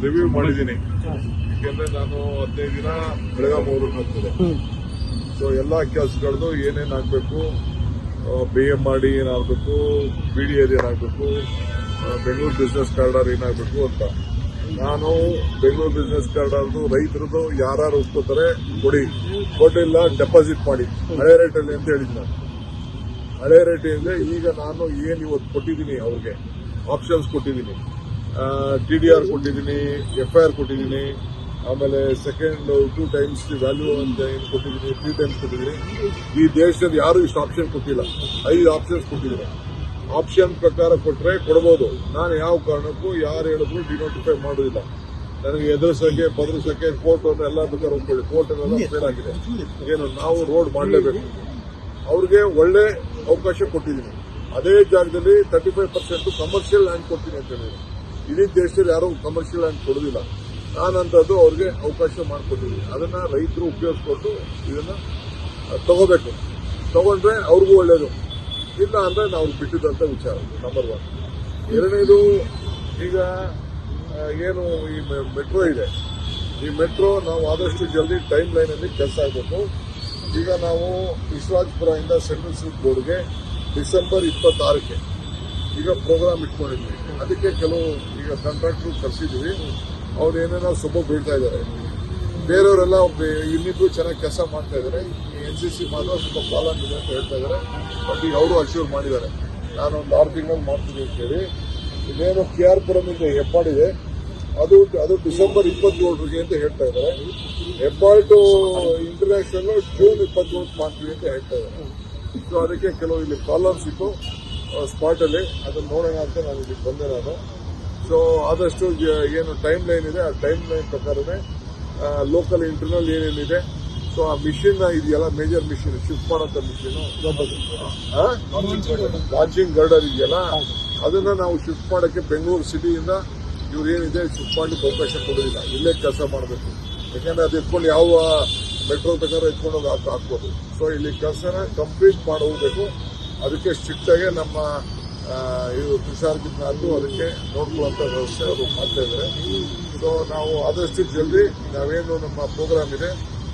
Review ಮಾಡಿದ್ದೀನಿ. ಯಾಕೆಂದ್ರೆ ನಾನು 15 ದಿನ ಬೆಳಗಾವಿ ಹೋಗ್ಬೇಕಾಗ್ತದೆ. ಸೊ ಎಲ್ಲಾ ಕೆಲಸಗಳದ್ದು ಏನೇನ್ ಆಗ್ಬೇಕು, BMRD ಏನಾಗಬೇಕು, BDAD ಏನಾಗಬೇಕು, ಬೆಂಗಳೂರು ಬಿಸ್ನೆಸ್ ಕಾರಿಡಾರ್ ಏನಾಗಬೇಕು ಅಂತ. ನಾನು ಬೆಂಗಳೂರು ಬಿಸ್ನೆಸ್ ಕಾರಿಡಾರ್ದು ರೈತರದು ಯಾರು ಒಪ್ಕೋತಾರೆ ಕೊಟ್ಟಿಲ್ಲ, ಡೆಪಾಸಿಟ್ ಮಾಡಿ ಹಳೆ ರೇಟಲ್ಲಿ ಅಂತ ಹೇಳಿದ್ ನಾನು. ಹಳೆ ರೇಟ್ ಅಂದ್ರೆ ಈಗ ನಾನು ಏನ್ ಇವತ್ತು ಕೊಟ್ಟಿದ್ದೀನಿ, ಅವ್ರಿಗೆ ಆಪ್ಷನ್ಸ್ ಕೊಟ್ಟಿದ್ದೀನಿ, TDR ಕೊಟ್ಟಿದ್ದೀನಿ, FIR ಕೊಟ್ಟಿದ್ದೀನಿ, ಆಮೇಲೆ ಸೆಕೆಂಡ್ 2 ಟೈಮ್ಸ್ ವ್ಯಾಲ್ಯೂ ಅಂತ ಏನು ಕೊಟ್ಟಿದ್ದೀನಿ, 3 ಟೈಮ್ಸ್ ಕೊಟ್ಟಿದ್ದೀನಿ. ಈ ದೇಶದಲ್ಲಿ ಯಾರು ಇಷ್ಟು ಆಪ್ಷನ್ ಕೊಟ್ಟಿಲ್ಲ. 5 ಆಪ್ಷನ್ಸ್ ಕೊಟ್ಟಿದ್ದೀನಿ. ಆಪ್ಷನ್ ಪ್ರಕಾರ ಕೊಟ್ಟರೆ ಕೊಡಬಹುದು. ನಾನು ಯಾವ ಕಾರಣಕ್ಕೂ ಯಾರು ಹೇಳಿದ್ರು ಡಿನೋಟಿಫೈ ಮಾಡೋದಿಲ್ಲ. ನನಗೆ ಎದುರಿಸಕ್ಕೆ ಬದರಿಸಕ್ಕೆ ಕೋರ್ಟ್ ಎಲ್ಲ ಬೇಕಾದ್ರೆ ಹೋಗ್ಕೊಳ್ಳಿ. ಕೋರ್ಟ್ ಎಲ್ಲ ಫೇಲ್ ಆಗಿದೆ. ಏನು ನಾವು ರೋಡ್ ಮಾಡಲೇಬೇಕು. ಅವ್ರಿಗೆ ಒಳ್ಳೆ ಅವಕಾಶ ಕೊಟ್ಟಿದ್ದೀನಿ. ಅದೇ ಜಾಗದಲ್ಲಿ 35% ಕಮರ್ಷಿಯಲ್ ಲ್ಯಾಂಡ್ ಕೊಡ್ತೀನಿ ಅಂತ ಹೇಳಿದ್ರು. ಇಡೀ ದೇಶದಲ್ಲಿ ಯಾರು ಕಮರ್ಷಿಯಲ್ ಲ್ಯಾಂಡ್ ಕೊಡೋದಿಲ್ಲ. ನಾನಂತದ್ದು ಅವ್ರಿಗೆ ಅವಕಾಶ ಮಾಡಿಕೊಟ್ಟಿದ್ದೀನಿ. ಅದನ್ನ ರೈತರು ಉಪಯೋಗಿಸ್ಕೊಂಡು ಇದನ್ನ ತಗೋಬೇಕು. ತಗೊಂಡ್ರೆ ಅವ್ರಿಗೂ ಒಳ್ಳೇದು, ಇಲ್ಲ ಅಂದ್ರೆ ನಾವು ಬಿಟ್ಟಿದ್ದಂತ ವಿಚಾರ ನಂಬರ್ 1. ಎರಡನೇದು, ಈಗ ಏನು ಈ ಮೆಟ್ರೋ ಇದೆ, ಈ ಮೆಟ್ರೋ ನಾವು ಆದಷ್ಟು ಜಲ್ದಿ ಟೈಮ್ ಲೈನ್ ಅಲ್ಲಿ ಕೆಲಸ ಆಗಬೇಕು. ಈಗ ನಾವು ವಿಶ್ವರಾಜಪುರದಿಂದ ಸೆಂಟ್ರಲ್ ಸಿಲ್ಕ್ ಬೋರ್ಡ್ಗೆ ಡಿಸೆಂಬರ್ 26ಕ್ಕೆ ಈಗ ಪ್ರೋಗ್ರಾಮ್ ಇಟ್ಕೊಂಡಿದ್ವಿ. ಅದಕ್ಕೆ ಕೆಲವು ಈಗ ಕಾಂಟ್ರಾಕ್ಟರ್ ಕರೆಸಿದ್ವಿ. ಅವ್ರು ಏನೇನೋ ಸೊಬ್ಬ ಬೀಳ್ತಾ ಇದ್ದಾರೆ. ಬೇರೆಯವರೆಲ್ಲ ಇನ್ನಿಬ್ರು ಚೆನ್ನಾಗಿ ಕೆಲಸ ಮಾಡ್ತಾ ಇದ್ದಾರೆ. NCC ಮಾತ್ರ ಸ್ವಲ್ಪ ಪ್ರಾಬ್ಲಮ್ ಇದೆ ಅಂತ ಹೇಳ್ತಾ ಇದ್ದಾರೆ. ಬಟ್ ಈಗ ಅವರು ಅಶ್ಯೂರ್ ಮಾಡಿದ್ದಾರೆ, ನಾನು ಒಂದು 6 ತಿಂಗಳಲ್ಲಿ ಮಾಡ್ತೀನಿ ಅಂತ ಹೇಳಿ. ಇದೇನು KR ಪುರಮಿಂದ ಹೆಬ್ಬಾಳಿದೆ, ಅದು ಡಿಸೆಂಬರ್ 27ರಿಗೆ ಅಂತ ಹೇಳ್ತಾ ಇದ್ದಾರೆ. ಹೆಬ್ಬಾಳ್ ಟು ಇಂಟರ್ನ್ಯಾಷನಲ್ ಜೂನ್ 27 ಮಾಡ್ತೀವಿ ಅಂತ ಹೇಳ್ತಾ ಇದ್ದಾರೆ. ಸೊ ಅದಕ್ಕೆ ಕೆಲವು ಇಲ್ಲಿ ಪ್ರಾಬ್ಲಮ್ಸ್ ಇತ್ತು ಸ್ಪಾಟ್ ಅಲ್ಲಿ. ಅದನ್ನ ನೋಡೋಣ ಅಂತ ನಾನು ಇಲ್ಲಿ ಬಂದೆ ನಾನು. ಸೊ ಆದಷ್ಟು ಏನು ಟೈಮ್ ಲೈನ್ ಇದೆ, ಆ ಟೈಮ್ ಲೈನ್ ಪ್ರಕಾರನೇ ಲೋಕಲ್ ಇಂಟರ್ನಲ್ ಏನೇನಿದೆ, ಸೊ ಆ ಮಿಷಿನ್ ಇದೆಯಲ್ಲ, ಮೇಜರ್ ಮಿಷಿನ್ ಶಿಫ್ಟ್ ಮಾಡೋಂಥ ಮಿಷಿನ್ ಲಾಂಚಿಂಗ್ ಗರ್ಡರ್ ಇದೆಯಲ್ಲ, ಅದನ್ನ ನಾವು ಶಿಫ್ಟ್ ಮಾಡೋಕ್ಕೆ ಬೆಂಗಳೂರು ಸಿಟಿಯಿಂದ ಇವ್ರು ಏನಿದೆ ಶಿಫ್ಟ್ ಮಾಡಲಿಕ್ಕೆ ಅವಕಾಶ ಕೊಡೋದಿಲ್ಲ. ಇಲ್ಲೇ ಕೆಲಸ ಮಾಡಬೇಕು. ಯಾಕಂದ್ರೆ ಅದು ಎತ್ಕೊಂಡು ಯಾವ ಮೆಟ್ರೋ ಬೇಕಾದ್ರೆ ಎತ್ಕೊಂಡು ಹೋಗಿ ಹಾಕ್ಬೋದು. ಸೊ ಇಲ್ಲಿ ಕೆಲಸನ ಕಂಪ್ಲೀಟ್ ಮಾಡಿ ಹೋಗ್ಬೇಕು. ಅದಕ್ಕೆ ಸ್ಟ್ರಿಕ್ಟ್ ಆಗಿ ನಮ್ಮ ಇದು ತುಷಾರ್ ಗಿತ್ನಾಥ್ ಅದಕ್ಕೆ ನೋಡ್ಕೊಳ್ಳುವಂತ ವ್ಯವಸ್ಥೆ ಅವರು ಮಾಡ್ತಾ ಇದ್ದಾರೆ. ಸೊ ನಾವು ಆದಷ್ಟು ಜಲ್ದಿ ನಾವೇನು ನಮ್ಮ ಪ್ರೋಗ್ರಾಮ್ ಇದೆ,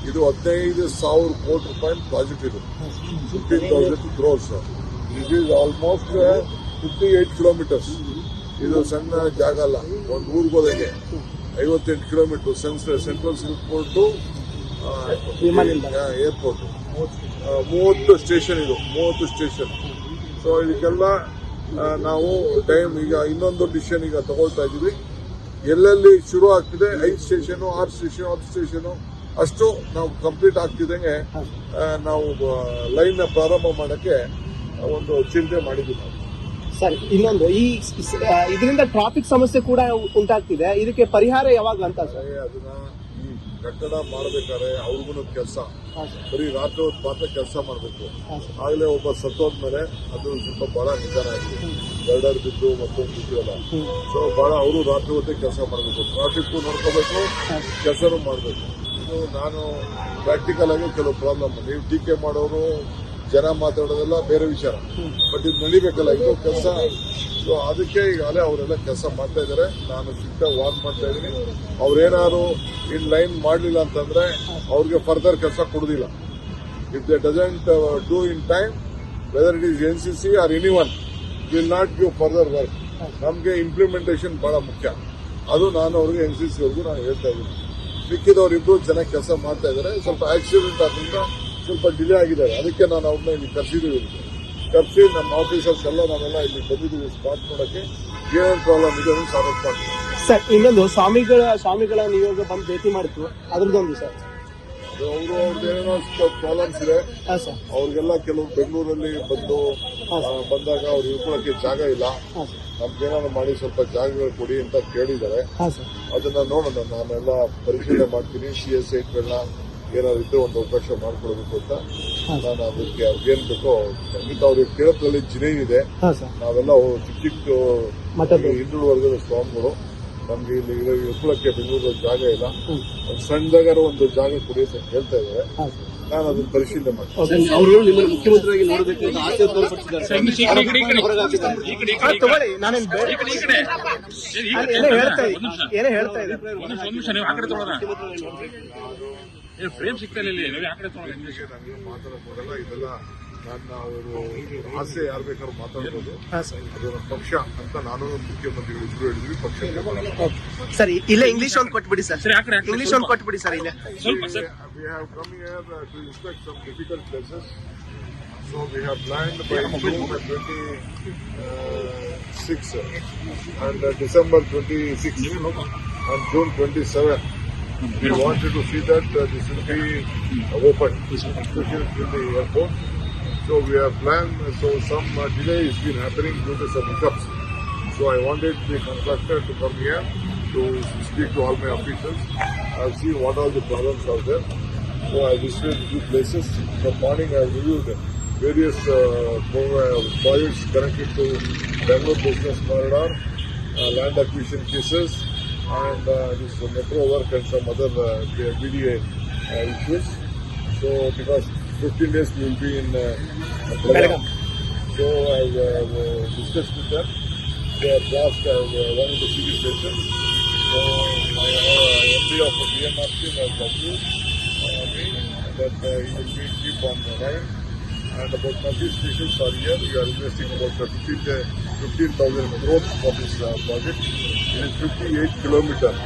ಇದು 15,000 ಕೋಟಿ ರೂಪಾಯಿ ಪ್ರಾಜೆಕ್ಟ್. ಇದು 15,000 crores. It is almost 58 kilometres. ಇದು ಸಣ್ಣ ಜಾಗ ಅಲ್ಲ. ಒಂದು ಊರಿಗೆ ಹೋದಂಗೆ 58 kilometre Central Silk Board to airport. 30 station ಇದು, 30 ಸ್ಟೇಷನ್. ಸೊ ಇದಕ್ಕೆಲ್ಲ ನಾವು ಟೈಮ್ ಈಗ ಇನ್ನೊಂದು ಡಿಸಿಷನ್ ಈಗ ತಗೊಳ್ತಾ ಇದ್ದೀವಿ. ಎಲ್ಲೆಲ್ಲಿ ಶುರು ಆಗ್ತಿದೆ 5 ಸ್ಟೇಷನ್, 6 ಸ್ಟೇಷನ್, 10 ಸ್ಟೇಷನ್ ಅಷ್ಟು ನಾವು ಕಂಪ್ಲೀಟ್ ಆಗ್ತಿದ್ದಂಗೆ ನಾವು ಲೈನ್ ಪ್ರಾರಂಭ ಮಾಡಕ್ಕೆ ಒಂದು ಚಿಂತೆ ಮಾಡಿದ್ದೀವಿ ನಾವು. ಸರ್, ಇನ್ನೊಂದು ಇದರಿಂದ ಟ್ರಾಫಿಕ್ ಸಮಸ್ಯೆ ಕೂಡ ಉಂಟಾಗ್ತಿದೆ. ಇದಕ್ಕೆ ಪರಿಹಾರ ಯಾವಾಗ ಅಂತ ಸರ್? ಅದನ್ನ ಈ ಕಟ್ಟಡ ಮಾಡಬೇಕಾದ್ರೆ ಅವ್ರಿಗೂ ಕೆಲಸ, ಬರೀ ರಾತ್ರಿ ಹೊತ್ತು ಮಾತ್ರ ಕೆಲಸ ಮಾಡಬೇಕು. ಆಗಲೇ ಒಬ್ಬ ಸತ್ತೋದ್ಮೇಲೆ ಅದು ಸ್ವಲ್ಪ ಬಹಳ ನಿಧಾನ ಆಗಿದೆ. ಗರ್ಡರ್ ಬಿದ್ದು ಮತ್ತೊಂದು ಬಿದ್ದಲ್ಲ. ಸೊ ಬಹಳ ಅವರು ರಾತ್ರಿ ಹೊತ್ತೇ ಕೆಲಸ ಮಾಡಬೇಕು. ಟ್ರಾಫಿಕ್ ನೋಡ್ಕೋಬೇಕು, ಕೆಲಸನೂ ಮಾಡಬೇಕು. ಇದು ನಾನು ಪ್ರಾಕ್ಟಿಕಲ್ ಆಗಿ ಕೆಲವು ಪ್ರಾಬ್ಲಮ್. ನೀವು ಟೀಕೆ ಮಾಡೋರು, ಜನ ಮಾತಾಡೋದೆಲ್ಲ ಬೇರೆ ವಿಚಾರ, ಬಟ್ ಇದು ನಡಿಬೇಕಲ್ಲ, ಇದು ಕೆಲಸ. ಸೊ ಅದಕ್ಕೆ ಈಗಾಗಲೇ ಅವರೆಲ್ಲ ಕೆಲಸ ಮಾಡ್ತಾ ಇದ್ದಾರೆ. ನಾನು ಸಿಕ್ಕ ವಾರ್ನ್ ಮಾಡ್ತಾ ಇದ್ದೀನಿ. ಅವ್ರೇನಾದ್ರು ಇನ್ ಲೈನ್ ಮಾಡಲಿಲ್ಲ ಅಂತಂದ್ರೆ ಅವ್ರಿಗೆ ಫರ್ದರ್ ಕೆಲಸ ಕೊಡುದಿಲ್ಲ. If they doesn't do in time, whether it is NCC or anyone, will not give further work. ನಮಗೆ ಇಂಪ್ಲಿಮೆಂಟೇಷನ್ ಬಹಳ ಮುಖ್ಯ. ಅದು ನಾನು ಅವ್ರಿಗೆ NCC ಅವ್ರಿಗೂ ನಾನು ಹೇಳ್ತಾ ಇದ್ದೀನಿ. ಮಿಕ್ಕಿದವರಿಬ್ರು ಚೆನ್ನಾಗಿ ಕೆಲಸ ಮಾಡ್ತಾ ಇದ್ದಾರೆ. ಸ್ವಲ್ಪ ಆಕ್ಸಿಡೆಂಟ್ ಆದ್ರಿಂದ ಸ್ವಲ್ಪ ಡಿಲೇ ಆಗಿದ್ದಾರೆ. ಅದಕ್ಕೆ ನಾನು ಅವ್ರನ್ನ ಇಲ್ಲಿ ಕರೆಸಿದ್ದೀವಿ. ಕರೆಸಿ ನಮ್ಮ ಆಫೀಸರ್ಸ್ ಎಲ್ಲ ನಾವೆಲ್ಲ ಇಲ್ಲಿ ಬಂದಿದ್ದೀವಿ ಸ್ಪಾಟ್ ನೋಡಕ್ಕೆ. ಏನೇನು ಪ್ರಾಬ್ಲಮ್ ಇದೆ ಅದನ್ನು ಸಾಲ್ವ್ ಮಾಡ್ತೀವಿ. ಸರ್, ಇನ್ನೊಂದು ಸ್ವಾಮಿಗಳ ನಿಯೋಗ ಬಂದು ಭೇಟಿ ಮಾಡಿತ್ತು, ಅದ್ರದ್ದೊಂದು ಸರ್. ಅವ್ರದ್ದೇನೋ ಪ್ರಾಬ್ಲಮ್ಸ್ ಇದೆ. ಅವ್ರಿಗೆಲ್ಲ ಕೆಲವು ಬೆಂಗಳೂರಲ್ಲಿ ಬಂದಾಗ ಅವ್ರು ಇಳ್ಕೊಳಕ್ಕೆ ಜಾಗ ಇಲ್ಲ. ನಮ್ಗೇನಾದ್ರು ಮಾಡಿ ಸ್ವಲ್ಪ ಜಾಗಗಳು ಕೊಡಿ ಅಂತ ಕೇಳಿದ್ದಾರೆ. ಅದನ್ನ ನೋಡೋಣ, ನಾನೆಲ್ಲ ಪರಿಶೀಲನೆ ಮಾಡ್ತೀನಿ. CSIಗಳನ್ನ ಏನಾದ್ರು ಇದ್ರೆ ಒಂದು ಅವಕಾಶ ಮಾಡ್ಕೊಡ್ಬೇಕು ಅಂತ ನಾನು ಅದಕ್ಕೆ ಅವ್ರಿಗೇನ್ ಬೇಕೋ ಖಂಡಿತ ಅವ್ರಿಗೆ ಕೇಳೋದ್ರಲ್ಲಿ ಜಿನೇನ್ ಇದೆ. ನಾವೆಲ್ಲ ಚಿಕ್ಕ ಹಿಂದುಳಿದ ವರ್ಗದ ಸ್ವಾಮಿಗಳು, ನಮ್ಗೆ ಇಲ್ಲಿ ಇರ್ಕೊಳ್ಳಕ್ಕೆ ಬೆಂಗಳೂರಲ್ಲಿ ಜಾಗ ಇಲ್ಲ, ಒಂದು ಸಣ್ಣದಾಗಾರ ಒಂದು ಜಾಗ ಕೊಡಿ ಅಂತ ಹೇಳ್ತಾ ಇದ್ದಾರೆ. ನಾನು ಅದನ್ನ ಪರಿಶೀಲನೆ ಮಾಡ್ತೀನಿ. ಅವರು ನಿಮ್ಮನ್ನು ಮುಖ್ಯಮಂತ್ರಿಯಾಗಿ ನೋಡಬೇಕು ಅಂತ ಆಸೆ ತೋರ್ಪಡಿಸಿದ್ದಾರೆ. ತಗೊಳ್ಳಿ, ನಾನೇನು ಏನೇ ಹೇಳ್ತಾ ಇದೆ ಫ್ರೇಮ್ ಸಿಗ್ತಾ ಇಲ್ಲ, ನೀವು ಯಾಕಡೆ ನನಗೆ ಮಾತಾಡಕ್ ಬರಲ್ಲ. ಇದೆಲ್ಲ ನನ್ನ ಅವರು ಆಸೆ ಯಾರು ಬೇಕಾದ್ರೂ ಮಾತಾಡ್ಬೋದು. ಅದರ ಪಕ್ಷ ಅಂತ ನಾನು ಮುಖ್ಯಮಂತ್ರಿಗಳು ಇಬ್ರು ಹೇಳಿದ್ವಿ, ಪಕ್ಷಕ್ಕೆ ಬರಲ್ಲ. ಸರ್ ಇಲ್ಲೇ ಇಂಗ್ಲಿಷ್ ಒಂದು ಕೊಟ್ಬಿಡಿ ಸರ್. ಇಂಗ್ಲಿಷ್ ಒಂದು ಕೊಟ್ಬಿಡಿ ಸರ್ ಇಲ್ಲೇ. We have come here to inspect some difficult places. So we have planned by June 26 and December 26 and June 27. We wanted to see that this will be open, especially in the airport. So we have planned, so some delay has been happening due to some hiccups. So I wanted the contractor to come here to speak to all my officials. I'll see what all the problems are there. So I visited two places. From morning I reviewed various projects connected to Bangalore Business Corridor, land acquisition cases, and this metro work and some other BDA issues. So because 15 days we will be in Belgaum. So I discussed with them. They have asked one of the city stations. So my MD of the DMRC has approved me that he will be keep on the line. And about 30 stations are here. We are investing about 15,000 crores for this project. It is 58 kilometers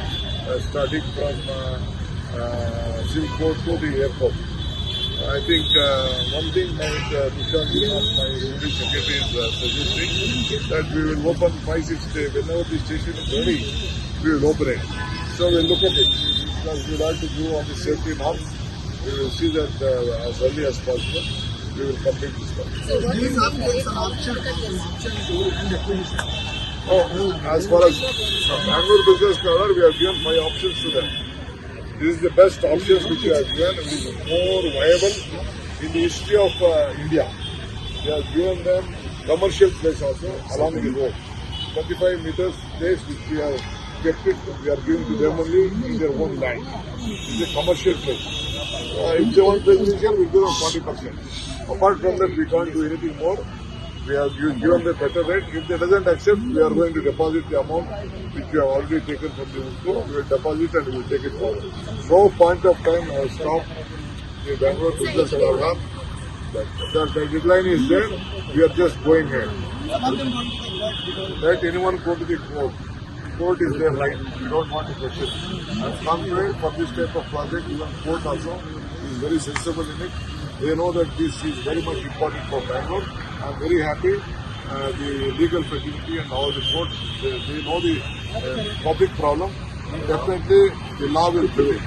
starting from Silkport to the airport. I think one thing Tushar Srinath, my unit secretary, is suggesting that we will open 5-6 days. Whenever the station is ready, we will open it. So we will look at it. Because we will have to do on the safety norms. We will see that as early as possible. We will complete this project. So what is an option As far as Bangalore Business Corridor, we have given 5 options to them. This is the best options which we have given. It is more viable in the history of India. We have given them commercial place also along the road. 25 meters place which we have kept it. We are giving to them only in their own land. It is a commercial place. If they want residential, we give them 40%. Apart from that, we can't do anything more. We have given the better rate. If they doesn't accept, we are going to deposit the amount which we have already taken from the UNCO. We will deposit and we will take it forward. No point of time I have stopped the Bangalore Business Corridor. The deadline is there. We are just going ahead. Let anyone go to the court. Court is their right. We don't want to question. I'm confident for this type of project. Even court also is very sensible in it. They know that this is very much important for Bangalore. I'm very happy. The legal fraternity and all the courts, they know the public problem. Definitely, the law will prevail.